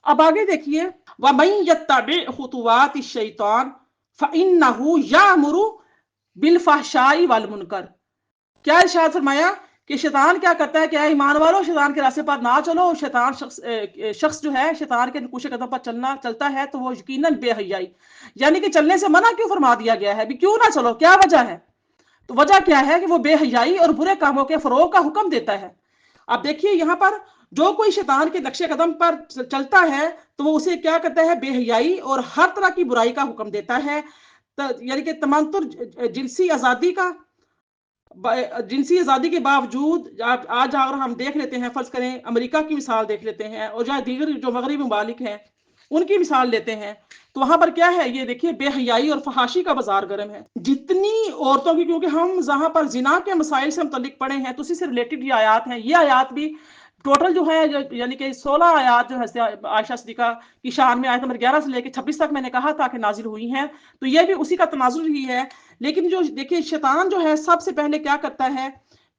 अब आगे देखिए, वमन यत्तबि खुतुवाति शैतान फइन्नहु यामुरु बिलफहशाई वल मुनकर। क्या इरशाद फरमाया कि शैतान क्या करता है, क्या ईमान वालों शैतान के रास्ते पर ना चलो। शैतान शख्स जो है शैतान के नकुश कदम पर चलता है तो वो यकीनन बेहयाई, यानी कि चलने से मना क्यों फरमा दिया गया है, भी क्यों ना चलो, क्या वजह है? तो वजह क्या है कि वो बेहयाई और बुरे कामों के फरोग का हुक्म देता है। अब देखिए यहाँ पर जो कोई शैतान के नक्शे कदम पर चलता है तो वो उसे क्या करता है, बेहयाई और हर तरह की बुराई का हुक्म देता है। यानी कि तमंतुर जिनसी आज़ादी का जिनसी आज़ादी के बावजूद आज अगर हम देख लेते हैं, फर्ज करें अमेरिका की मिसाल देख लेते हैं और जहाँ दीगर जो मगरबी ममालिक हैं उनकी मिसाल लेते हैं, तो वहां पर क्या है, ये देखिए बेहयाई और फहाशी का बाजार गर्म है। जितनी औरतों की, क्योंकि हम जहां पर जिना के मसाइल से मुतल्लिक पढ़े हैं तो उसी से रिलेटेड ये आयात हैं। ये आयात भी टोटल जो है यानी कि 16 आयात जो है आयशा सिद्दीका की शान में आयत नंबर 11 से लेकर 26 तक मैंने कहा था कि नाजिल हुई हैं, तो ये भी उसी का तनाजुल ही है। लेकिन जो देखिए शैतान जो है सबसे पहले क्या करता है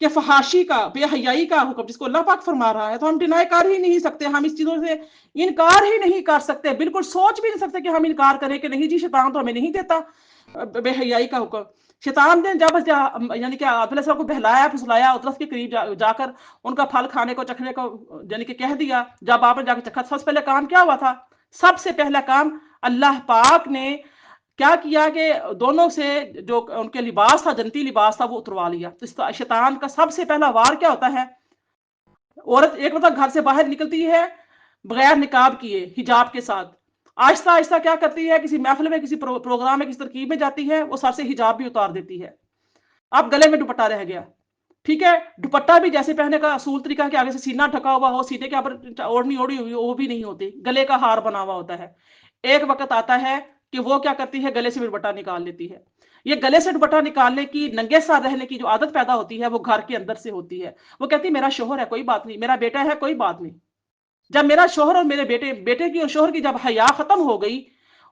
कि फहाशी का, बेहयाई का हुक्म जिसको अल्लाह पाक फरमा रहा है, तो हम डिनाई कर ही नहीं सकते, हम इस चीजों से इनकार ही नहीं कर सकते, बिल्कुल सोच भी नहीं सकते कि हम इनकार करें कि नहीं जी शैतान तो हमें नहीं देता बेहयाई का हुक्म। शैतान ने जब यानी कि आदम को बहलाया फुसलाया, उतरस के करीब जाकर उनका फल खाने को चखने को यानी कि कह दिया, जब आपने जाकर चखा, सबसे पहले काम क्या हुआ था? सबसे पहला काम अल्लाह पाक ने क्या किया कि दोनों से जो उनके लिबास था, जन्नती लिबास था, वो उतरवा लिया। तो शैतान का सबसे पहला वार क्या होता है? औरत एक मतलब घर से बाहर निकलती है बगैर निकाब किए, हिजाब के साथ, आहिस्ता आहिस्ता क्या करती है, किसी महफिल में, किसी प्रोग्राम में, किसी तरकीब में जाती है, वो सर से हिजाब भी उतार देती है। अब गले में दुपट्टा रह गया, ठीक है, दुपट्टा भी जैसे पहनने का असूल तरीका कि आगे से सीना ढका हुआ हो, सीने के ऊपर ओढ़नी ओढ़ी हुई वो भी नहीं होती, गले का हार बना हुआ होता है। एक वक्त आता है कि वो क्या करती है, गले से दुपट्टा निकाल लेती है। ये गले से दुपट्टा निकालने की, नंगे सार रहने की जो आदत पैदा होती है वो घर के अंदर से होती है। वो कहती है मेरा शोहर है कोई बात नहीं, मेरा बेटा है कोई बात नहीं। जब मेरा शोहर और मेरे बेटे की और शोहर की जब हया खत्म हो गई,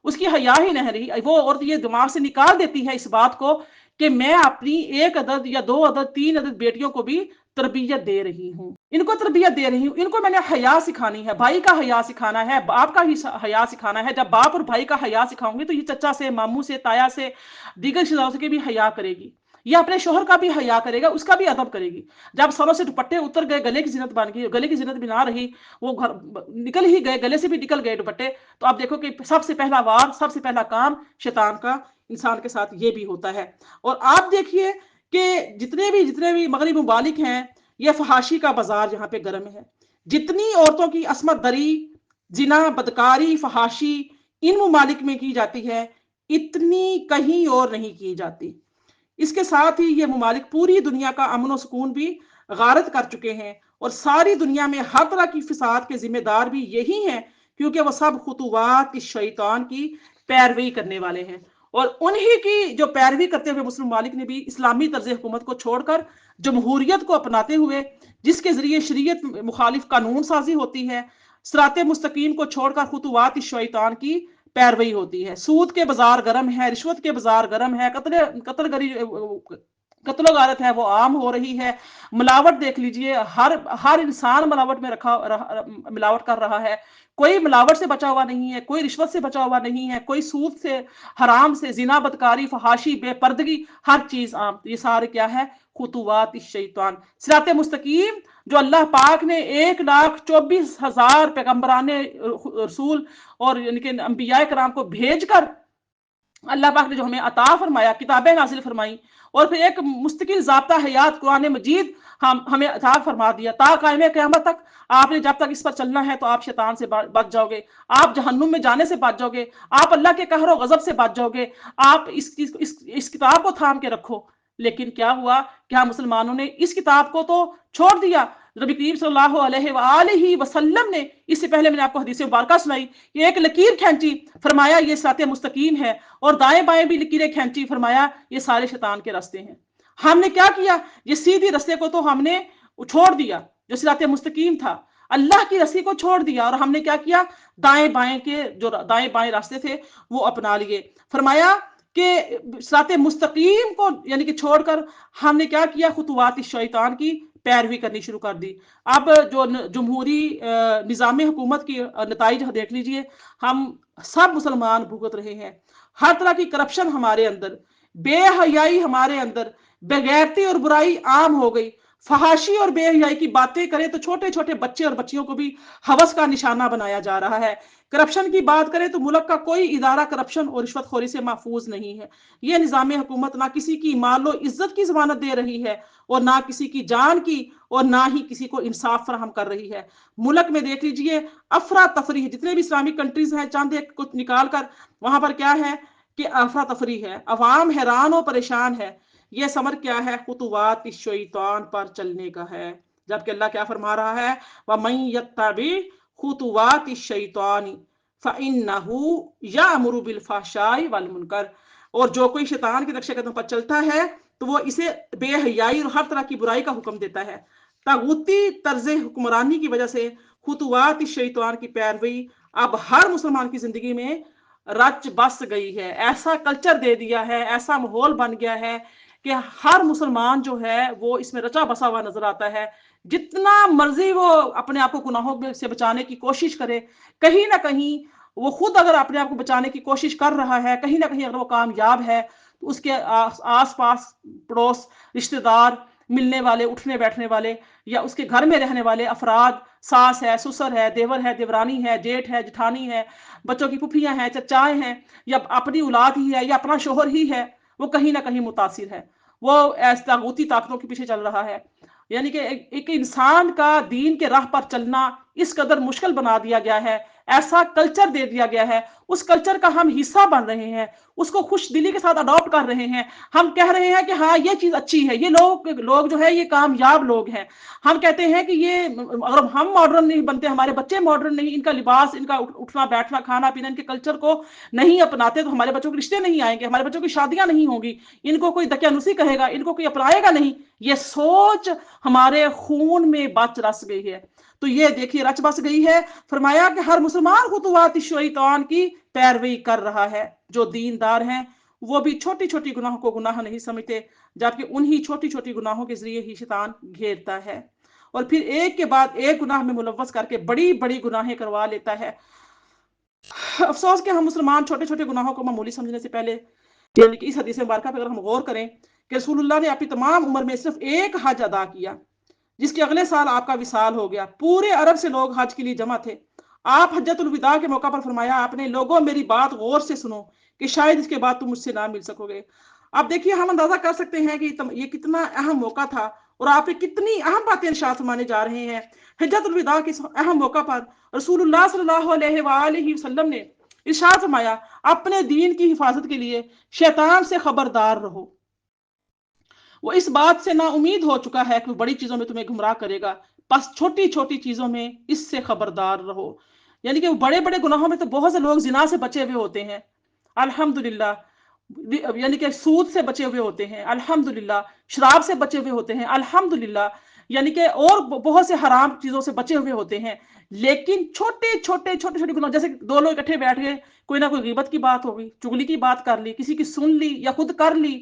उसकी हया ही नहीं रही, वो औरत ये दिमाग से निकाल देती है इस बात को कि मैं अपनी एक अदद या दो अदद तीन अदद बेटियों को भी तरबियत दे रही हूँ, इनको तरबियत दे रही हूँ, इनको मैंने हया सिखानी है, भाई का हया सिखाना है, बाप का ही हया सिखाना है। जब बाप और भाई का हया सिखाऊंगी तो ये चचा से, मामू से, ताया से, दीगर रिश्तेदारों से भी हया करेगी, ये अपने शोहर का भी हया करेगा, उसका भी अदब करेगी। जब सरों से दुपट्टे उतर गए, गले की जिन्नत बन गई, गले की जिन्नत भी ना रही, वो घर निकल ही गए, गले से भी निकल गए दुपट्टे, तो आप देखो कि सबसे पहला वार, सबसे पहला काम शैतान का इंसान के साथ ये भी होता है। और आप देखिए कि जितने भी मगरबी मुमालिक हैं, ये फहाशी का बाजार यहाँ पे गर्म है। जितनी औरतों की असमत दरी, जिना, बदकारी, फहाशी इन मुमालिक में की जाती है, इतनी कहीं और नहीं की जाती। इसके साथ ही ये मुमालिक पूरी दुनिया का अमन और सुकून भी गारत कर चुके हैं, और सारी दुनिया में हर तरह की फिसाद के जिम्मेदार भी यही हैं, क्योंकि वो सब खुतुवात शैतान की पैरवी करने वाले हैं। और उन्हीं की जो पैरवी करते हुए मुस्लिम मालिक ने भी इस्लामी तर्ज हुकूमत को छोड़कर जमहूरियत को अपनाते हुए, जिसके जरिए शरीयत मुखालिफ कानून साजी होती है, सिराते मुस्तकीम को छोड़कर खुतुवात शैतान की पैरवी होती है। सूद के बाजार गर्म है, रिश्वत के बाजार गर्म है, कत्ल गारत है वो आम हो रही है। मिलावट देख लीजिए, हर इंसान मिलावट में मिलावट कर रहा है। कोई मिलावट से बचा हुआ नहीं है, कोई रिश्वत से बचा हुआ नहीं है, कोई सूद से, हराम से, जिना, बदकारी, फहाशी, बेपर्दगी, हर चीज आम। ये सारे क्या है? खुतुवात शैतान। सिराते मुस्तकीम जो अल्लाह पाक ने 1,24,000 पैगम्बराने रसूल और यानी कि अंबिया कराम को भेजकर अल्लाह पाक ने जो हमें अता फरमाया, किताबें नाजिल फरमाई, और फिर एक मुस्तकिल ज़ाब्ता हयात कुरान मजीद हमें अता फरमा दिया, ता कायम क़यामत तक आपने जब तक इस पर चलना है तो आप शैतान से बच जाओगे, आप जहन्नुम में जाने से बच जाओगे, आप अल्लाह के कहर और गजब से बच जाओगे, आप इस किताब को थाम के रखो। लेकिन क्या हुआ? क्या मुसलमानों ने इस किताब को तो छोड़ दिया। नबी करीम सल्लल्लाहु अलैहि वसल्लम ने, इससे पहले मैंने आपको हदीस मुबारक सुनाई, ये एक लकीर खींची, फरमाया ये सिराते मुस्तकीम है, और दाएं बाएं भी लकीरें खींची, फरमाया ये सारे शैतान के रास्ते हैं। हमने क्या किया? ये सीधी रास्ते को तो हमने छोड़ दिया, जो सिराते मुस्तकीम था, अल्लाह की रस्सी को छोड़ दिया, और हमने क्या किया? दाएं बाएं के जो दाएं बाएं रास्ते थे वो अपना लिए। फरमाया कि सिराते मुस्तकीम को यानी कि छोड़कर हमने क्या किया? खुतुवात शैतान की پیروی کرنی شروع کر دی۔ اب جو جمہوری نظام حکومت کی نتائج دیکھ لیجئے، ہم سب مسلمان بھگت رہے ہیں، ہر طرح کی کرپشن ہمارے اندر، بے حیائی ہمارے اندر، بغیرتی اور برائی عام ہو گئی، فحاشی اور بے حیائی کی باتیں کریں تو چھوٹے چھوٹے بچے اور بچیوں کو بھی ہوس کا نشانہ بنایا جا رہا ہے۔ کرپشن کی بات کریں تو ملک کا کوئی ادارہ کرپشن اور رشوت خوری سے محفوظ نہیں ہے۔ یہ نظام حکومت نہ کسی کی مال و عزت کی ضمانت دے رہی ہے اور نہ کسی کی جان کی، اور نہ ہی کسی کو انصاف فراہم کر رہی ہے۔ ملک میں دیکھ لیجئے افراتفری، جتنے بھی اسلامک کنٹریز ہیں چاند ایک کچھ نکال کر، وہاں پر کیا ہے کہ افراتفری ہے، عوام حیران و پریشان ہے۔ یہ ثمر کیا ہے؟ خطوات الشیطان پر چلنے کا ہے۔ جبکہ اللہ کیا فرما رہا ہے؟ وَمَن يَتَّبِعْ خُطُوَاتِ الشَّيْطَانِ فَإِنَّهُ يَأْمُرُ بِالْفَحْشَاءِ وَالْمُنکَرِ، اور جو کوئی شیطان کے نقش قدم پر چلتا ہے تو وہ اسے بے حیائی اور ہر طرح کی برائی کا حکم دیتا ہے۔ طاغوتی طرز حکمرانی کی وجہ سے خطوات الشیطان کی پیروی اب ہر مسلمان کی زندگی میں رچ بس گئی ہے، ایسا کلچر دے دیا ہے، ایسا ماحول بن گیا ہے کہ ہر مسلمان جو ہے وہ اس میں رچا بسا ہوا نظر آتا ہے۔ جتنا مرضی وہ اپنے آپ کو گناہوں سے بچانے کی کوشش کرے، کہیں نہ کہیں وہ خود اگر اپنے آپ کو بچانے کی کوشش کر رہا ہے، کہیں نہ کہیں اگر وہ کامیاب ہے تو اس کے آس پاس پڑوس، رشتہ دار، ملنے والے، اٹھنے بیٹھنے والے، یا اس کے گھر میں رہنے والے افراد، ساس ہے، سسر ہے، دیور ہے، دیورانی ہے، جیٹھ ہے، جٹھانی ہے، بچوں کی پھوپھیاں ہیں، چچائے ہیں، یا اپنی اولاد ہی ہے، یا اپنا شوہر ہی ہے، وہ کہیں نہ کہیں متاثر ہے، وہ طاغوتی طاقتوں کے پیچھے چل رہا ہے۔ یعنی کہ ایک انسان کا دین کے راہ پر چلنا اس قدر مشکل بنا دیا گیا ہے، ایسا کلچر دے دیا گیا ہے، اس کلچر کا ہم حصہ بن رہے ہیں، اس کو خوش دلی کے ساتھ اڈاپٹ کر رہے ہیں۔ ہم کہہ رہے ہیں کہ ہاں یہ چیز اچھی ہے، یہ لوگ جو ہے یہ کامیاب لوگ ہیں۔ ہم کہتے ہیں کہ یہ اگر ہم ماڈرن نہیں بنتے، ہمارے بچے ماڈرن نہیں، ان کا لباس، ان کا اٹھنا بیٹھنا، کھانا پینا، ان کے کلچر کو نہیں اپناتے تو ہمارے بچوں کے رشتے نہیں آئیں گے، ہمارے بچوں کی شادیاں نہیں ہوں گی، ان کو کوئی دقیانوسی کہے گا، ان کو کوئی اپنائے گا نہیں۔ یہ سوچ ہمارے خون میں بچ رس گئی ہے۔ تو یہ دیکھیے رچ بس گئی ہے۔ فرمایا کہ ہر مسلمان خطوات الشیطان کی پیروی کر رہا ہے۔ جو دیندار ہیں وہ بھی چھوٹی چھوٹی گناہوں کو گناہ نہیں سمجھتے، جبکہ انہی چھوٹی چھوٹی گناہوں کے ذریعے ہی شیطان گھیرتا ہے، اور پھر ایک کے بعد ایک گناہ میں ملوث کر کے بڑی بڑی گناہیں کروا لیتا ہے۔ افسوس کہ ہم مسلمان چھوٹے چھوٹے گناہوں کو معمولی سمجھنے سے پہلے، یعنی کہ اس حدیث مبارکہ پہ اگر ہم غور کریں کہ رسول اللہ نے اپنی تمام عمر میں صرف ایک حج ادا کیا، جس کے اگلے سال آپ کا وصال ہو گیا، پورے عرب سے لوگ حج کے لیے جمع تھے۔ آپ حجۃ الوداع کے موقع پر فرمایا آپ نے، لوگوں میری بات غور سے سنو کہ شاید اس کے بعد تم مجھ سے نہ مل سکو گے۔ اب دیکھیے ہم اندازہ کر سکتے ہیں کہ یہ کتنا اہم موقع تھا، اور آپ کتنی اہم باتیں ارشاد فرمانے جا رہے ہیں۔ حجۃ الوداع کے اہم موقع پر رسول اللہ صلی اللہ علیہ وآلہ وسلم نے ارشاد فرمایا، اپنے دین کی حفاظت کے لیے شیطان سے خبردار رہو۔ وہ اس بات سے نا امید ہو چکا ہے کہ وہ بڑی چیزوں میں تمہیں گمراہ کرے گا، بس چھوٹی چھوٹی چیزوں میں اس سے خبردار رہو۔ یعنی کہ وہ بڑے بڑے گناہوں میں تو بہت سے لوگ زنا سے بچے ہوئے ہوتے ہیں، الحمدللہ، یعنی کہ سود سے بچے ہوئے ہوتے ہیں، الحمدللہ، شراب سے بچے ہوئے ہوتے ہیں، الحمدللہ، یعنی کہ اور بہت سے حرام چیزوں سے بچے ہوئے ہوتے ہیں، لیکن چھوٹے چھوٹے گناہ، جیسے دو لوگ اکٹھے بیٹھ گئے، کوئی نہ کوئی غیبت کی بات ہوگی، چگلی کی بات کر لی، کسی کی سن لی یا خود کر لی،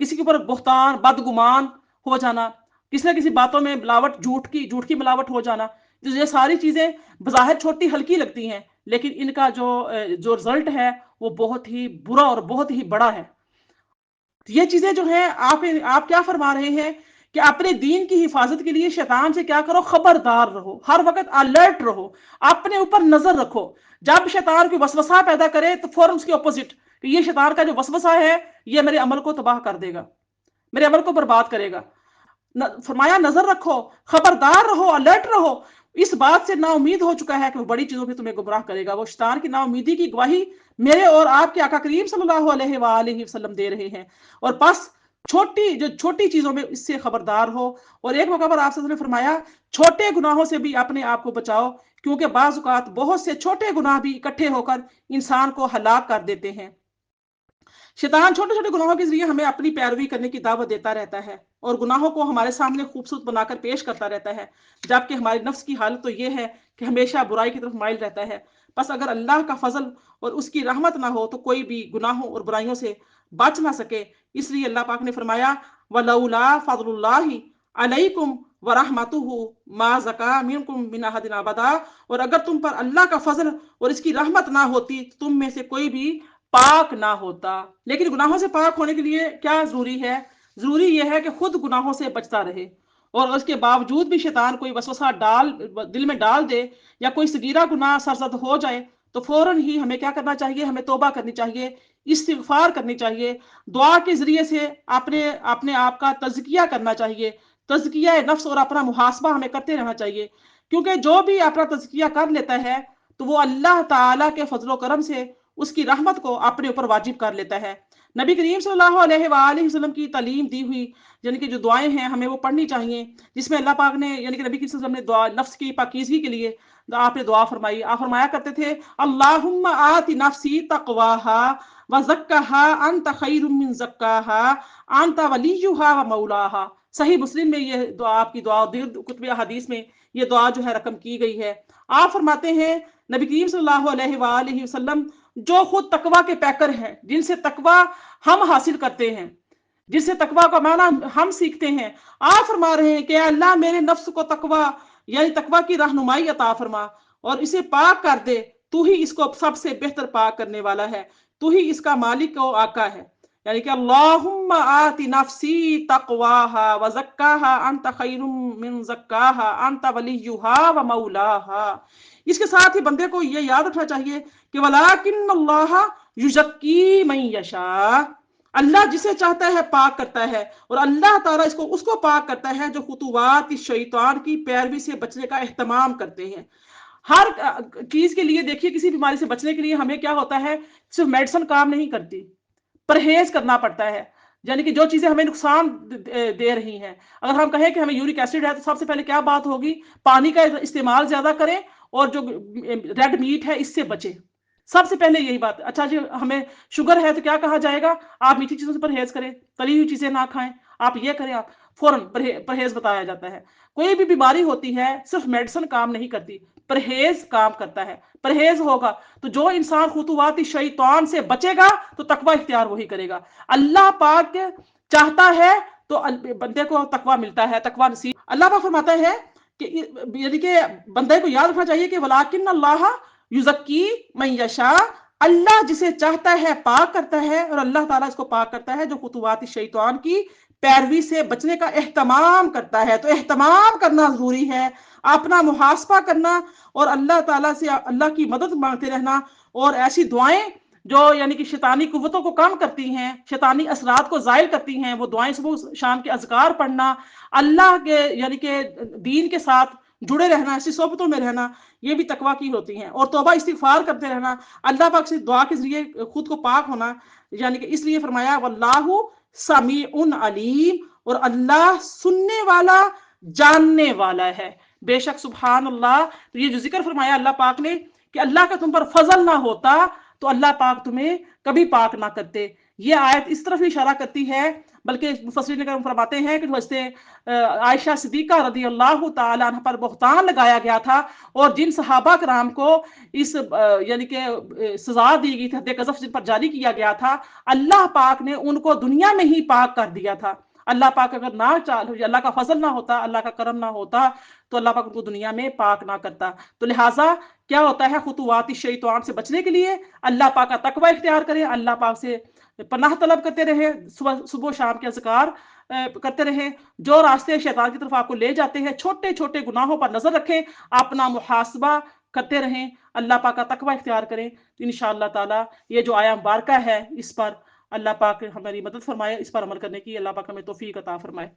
کسی کے اوپر بہتان، بدگمان ہو جانا، کسی نہ کسی باتوں میں ملاوٹ، جھوٹ کی ملاوٹ ہو جانا، یہ ساری چیزیں بظاہر چھوٹی ہلکی لگتی ہیں، لیکن ان کا جو رزلٹ ہے وہ بہت ہی برا اور بہت ہی بڑا ہے۔ یہ چیزیں جو ہیں آپ کیا فرما رہے ہیں کہ اپنے دین کی حفاظت کے لیے شیطان سے کیا کرو؟ خبردار رہو، ہر وقت الرٹ رہو، اپنے اوپر نظر رکھو۔ جب شیطان کوئی وسوسہ پیدا کرے تو فوراً اس کے اپوزٹ، کہ یہ شیطان کا جو وسوسہ ہے یہ میرے عمل کو تباہ کر دے گا، میرے عمل کو برباد کرے گا۔ فرمایا نظر رکھو، خبردار رہو، الرٹ رہو۔ اس بات سے نا امید ہو چکا ہے کہ وہ بڑی چیزوں پہ تمہیں گمراہ کرے گا۔ وہ شیطان کی نا امیدی کی گواہی میرے اور آپ کے آقا کریم صلی اللہ علیہ وآلہ وسلم دے رہے ہیں، اور بس چھوٹی چیزوں میں اس سے خبردار ہو۔ اور ایک موقع پر آپ نے فرمایا چھوٹے گناہوں سے بھی اپنے آپ کو بچاؤ، کیونکہ بعض اوقات بہت سے چھوٹے گناہ بھی اکٹھے ہو کر انسان کو ہلاک کر دیتے ہیں۔ شیطان چھوٹے چھوٹے گناہوں کے ذریعے ہمیں اپنی پیروی کرنے کی دعوت دیتا رہتا ہے، اور گناہوں کو ہمارے سامنے خوبصورت بنا کر پیش کرتا رہتا ہے، جبکہ ہمارے نفس کی حالت تو یہ ہے کہ ہمیشہ برائی کی طرف مائل رہتا ہے۔ بس اگر اللہ کا فضل اور اس کی رحمت نہ ہو تو کوئی بھی گناہوں اور برائیوں سے بچ نہ سکے۔ اس لیے اللہ پاک نے فرمایا وَلَوْلَا فَضْلُ اللَّهِ अलैकुम व रहमतुहु मा ज़का मिनकुम मिन अहदिन अबदा, और अगर तुम पर अल्लाह का फजल और इसकी रहमत ना होती तो तुम में से कोई भी पाक ना होता। लेकिन गुनाहों से पाक होने के लिए क्या जरूरी है? जरूरी यह है कि खुद गुनाहों से बचता रहे, और उसके बावजूद भी शैतान कोई वसवसा दिल में डाल दे या कोई सगीरा गुनाह सरजद हो जाए तो फौरन ही हमें क्या करना चाहिए? हमें तौबा करनी चाहिए, इस्तिगफार करनी चाहिए, दुआ के जरिए से अपने अपने आप का तज़किया करना चाहिए। तज़किया नफ्स और अपना मुहासबा हमें करते रहना चाहिए, क्योंकि जो भी अपना तज़किया कर लेता है तो वो अल्लाह ताला के फजलो करम से उसकी रहमत को अपने ऊपर वाजिब कर लेता है। नबी करीम सल्लल्लाहु अलैहि वसल्लम की तालीम दी हुई यानी कि जो दुआएं हैं हमें वो पढ़नी चाहिए, जिसमें अल्लाह पाक ने यानी कि नबी करीम सल्लल्लाहु अलैहि वसल्लम ने दुआ नफ्स की पाकीज़गी के लिए आपने दुआ फरमाई। आप फरमाया करते थे, अल्लाहुम्मा आति नफ्सी तक़वाहा व ज़क्काहा अंत खैरुम मिन ज़क्काहा अंत वलियुहा व मौलाहा। सही मुस्लिम में ये दुआ, आपकी दुआ कुतुब हदीस में ये दुआ जो है रकम की गई है। आप फरमाते हैं नबी करीम सल्लल्लाहु अलैहि वसल्लम जो खुद तकवा के पैकर हैं, जिनसे तकवा हम हासिल करते हैं, जिससे तकवा का माना हम सीखते हैं, आप फरमा रहे हैं कि अल्लाह मेरे नफ्स को तकवा यानी तकवा की रहनुमाई अता फरमा और इसे पाक कर दे। तू ही इसको सबसे बेहतर पाक करने वाला है, तू ही इसका मालिक और आका है। यानी कि अल्लाहुम्मा आति नफ्सी तक़वाहा व ज़क्काहा अंत खैरुम मिन ज़क्काहा अंत वलियुहा व मौलाहा। इसके साथ ही बंदे को ये याद रखना चाहिए कि वलाकिन्नल्लाह युज़क्की मन यशा, अल्लाह जिसे चाहता है पाक करता है, और अल्लाह ताला इसको उसको पाक करता है जो खुतुवात शैतान की पैरवी से बचने का एहतमाम करते हैं। हर चीज के लिए देखिए, किसी बीमारी से बचने के लिए हमें क्या होता है, सिर्फ मेडिसिन काम नहीं करती, परहेज करना पड़ता है। यानी कि जो चीजें हमें नुकसान दे रही हैं, अगर हम कहें कि हमें यूरिक एसिड है तो सबसे पहले क्या बात होगी, पानी का इस्तेमाल ज्यादा करें और जो रेड मीट है इससे बचे, सबसे पहले यही बात। अच्छा जी, हमें शुगर है तो क्या कहा जाएगा, आप मीठी चीजों से परहेज करें, तली हुई चीजें ना खाएं, आप ये करें, आप फौरन परहेज बताया जाता है। कोई भी बीमारी होती है सिर्फ मेडिसिन काम नहीं करती, परहेज काम करता है। परहेज होगा तो जो इंसान खुतुवाती शैतान से बचेगा तो तकवा इख्तियार वही करेगा। अल्लाह पाक चाहता है तो बंदे को तकवा मिलता है, तकवा नसीब। अल्लाह पाक फरमाता है कि यानी कि बंदे को याद रखना चाहिए कि वलाकिन अल्लाह युज़क्की मन यशा, अल्लाह जिसे चाहता है पाक करता है, और अल्लाह ताला इसको पाक करता है जो खुतुवाती शैतान की पैरवी से बचने का एहतमाम करता है। तो एहतमाम करना जरूरी है, अपना मुहासबा करना और अल्लाह ताला से अल्लाह की मदद मांगते रहना, और ऐसी दुआएं जो यानी कि शैतानी कुव्वतों को कम करती हैं, शैतानी असरात को जायल करती हैं, वो दुआएं सुबह शाम के अज़कार पढ़ना, अल्लाह के यानी कि दीन के साथ जुड़े रहना, ऐसी सोबतों में रहना, ये भी तकवा की होती हैं। और तौबा इस्तिगफार करते रहना, अल्लाह पाक से दुआ के जरिए खुद को पाक होना। यानी कि इसलिए फरमाया वल्लाहु समीउन अलीम, और अल्लाह सुनने वाला जानने वाला है। बेशक सुभान अल्लाह। तो ये जो जिक्र फरमाया अल्लाह पाक ने कि अल्लाह का तुम पर फजल ना होता तो अल्लाह पाक तुम्हें कभी पाक ना करते, ये आयत इस तरफ इशारा करती है। बल्कि मुफस्सिरीन करम फरमाते हैं कि वैसे आयशा सिद्दीका रदी अल्लाह ताला अन्हा पर बहतान लगाया गया था, और जिन सहाबा कराम को इस यानी कि सजा दी गई थी, हद क़ज़फ़ जिन पर जारी किया गया था, अल्लाह पाक ने उनको दुनिया में ही पाक कर दिया था। अल्लाह पाक अगर ना चाहे, अल्लाह का फजल ना होता, अल्लाह का करम ना होता तो अल्लाह पाक उनको दुनिया में पाक ना करता। तो लिहाजा क्या होता है, खुतुवाती शैतान से बचने के लिए अल्लाह पाक का तकवा इख्तियार करें, अल्लाह पाक से पनाह तलब करते रहे, सुबह सुबह शाम के अज़कार करते रहे। जो रास्ते शैतान की तरफ आपको ले जाते हैं, छोटे छोटे गुनाहों पर नजर रखें, अपना मुहासबा करते रहें, अल्लाह पाक का तकवा इख्तियार करें। तो इंशाअल्लाह ताला ये जो आया मुबारका है, इस पर अल्लाह पाक हमारी मदद फरमाए, इस पर अमल करने की अल्लाह पाक हमें तौफीक अता फरमाए।